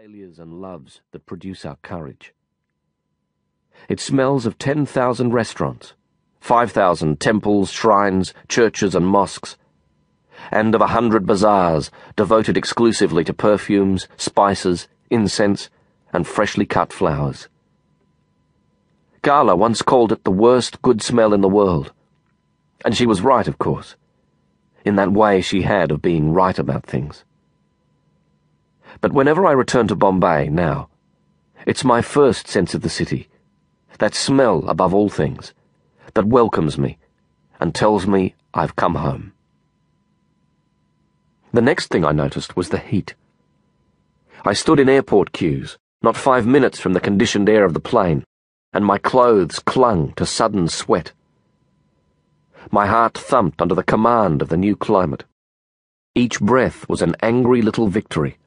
failures and loves that produce our courage. It smells of 10,000 restaurants, 5,000 temples, shrines, churches and mosques, and of 100 bazaars devoted exclusively to perfumes, spices, incense, and freshly cut flowers. Gala once called it the worst good smell in the world, and she was right, of course, in that way she had of being right about things. But whenever I return to Bombay now, it's my first sense of the city, that smell above all things, that welcomes me and tells me I've come home. The next thing I noticed was the heat. I stood in airport queues, not 5 minutes from the conditioned air of the plane, and my clothes clung to sudden sweat. My heart thumped under the command of the new climate. Each breath was an angry little victory.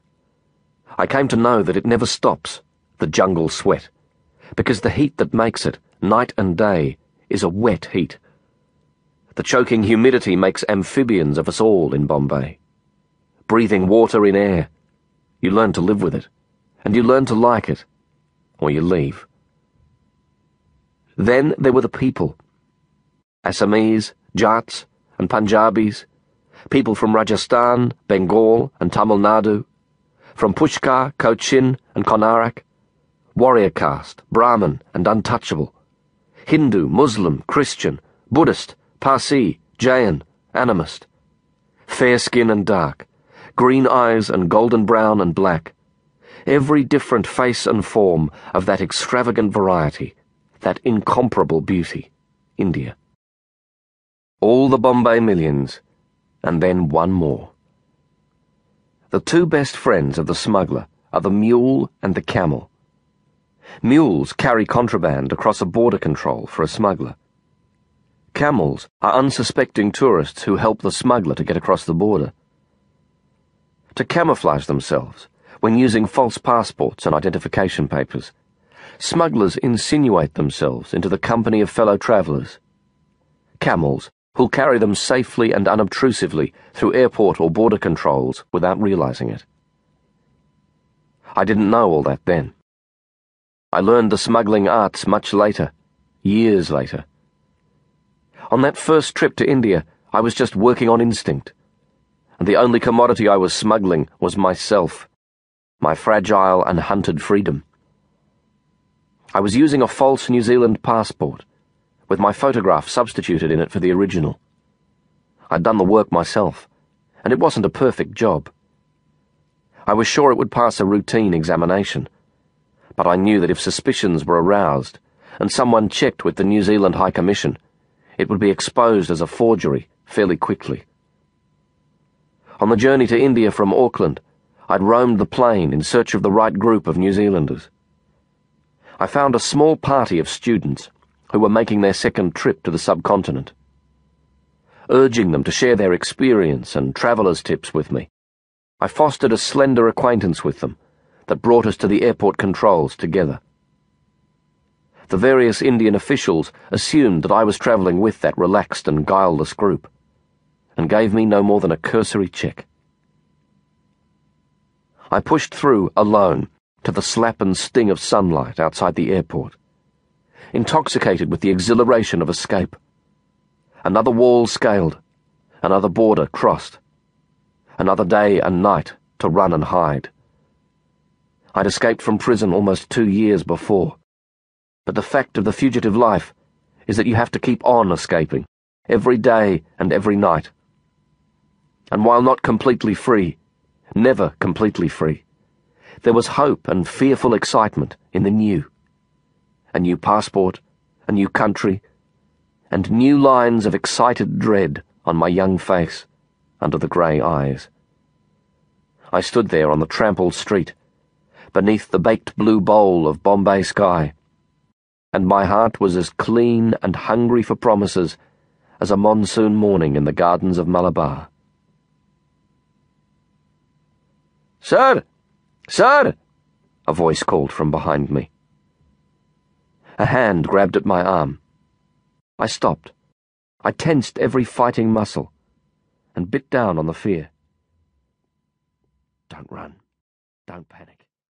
I came to know that it never stops, the jungle sweat, because the heat that makes it, night and day, is a wet heat. The choking humidity makes amphibians of us all in Bombay. Breathing water in air, you learn to live with it, and you learn to like it, or you leave. Then there were the people. Assamese, Jats, and Punjabis, people from Rajasthan, Bengal, and Tamil Nadu, from Pushkar, Cochin, and Konarak, warrior caste, Brahmin, and untouchable, Hindu, Muslim, Christian, Buddhist, Parsi, Jain, animist, fair skin and dark, green eyes and golden brown and black, every different face and form of that extravagant variety, that incomparable beauty, India. All the Bombay millions, and then one more. The two best friends of the smuggler are the mule and the camel. Mules carry contraband across a border control for a smuggler. Camels are unsuspecting tourists who help the smuggler to get across the border. To camouflage themselves, when using false passports and identification papers, smugglers insinuate themselves into the company of fellow travellers. Camels who'll carry them safely and unobtrusively through airport or border controls without realizing it. I didn't know all that then. I learned the smuggling arts much later, years later. On that first trip to India, I was just working on instinct, and the only commodity I was smuggling was myself, my fragile and hunted freedom. I was using a false New Zealand passport, with my photograph substituted in it for the original. I'd done the work myself, and it wasn't a perfect job. I was sure it would pass a routine examination, but I knew that if suspicions were aroused, and someone checked with the New Zealand High Commission, it would be exposed as a forgery fairly quickly. On the journey to India from Auckland, I'd roamed the plain in search of the right group of New Zealanders. I found a small party of students who were making their second trip to the subcontinent. Urging them to share their experience and traveller's tips with me, I fostered a slender acquaintance with them that brought us to the airport controls together. The various Indian officials assumed that I was travelling with that relaxed and guileless group, and gave me no more than a cursory check. I pushed through alone to the slap and sting of sunlight outside the airport, intoxicated with the exhilaration of escape. Another wall scaled, another border crossed, another day and night to run and hide. I'd escaped from prison almost 2 years before, but the fact of the fugitive life is that you have to keep on escaping, every day and every night. And while not completely free, never completely free, there was hope and fearful excitement in the new. A new passport, a new country, and new lines of excited dread on my young face under the grey eyes. I stood there on the trampled street, beneath the baked blue bowl of Bombay sky, and my heart was as clean and hungry for promises as a monsoon morning in the gardens of Malabar. "Sir! Sir!" a voice called from behind me. A hand grabbed at my arm. I stopped. I tensed every fighting muscle and bit down on the fear. Don't run. Don't panic.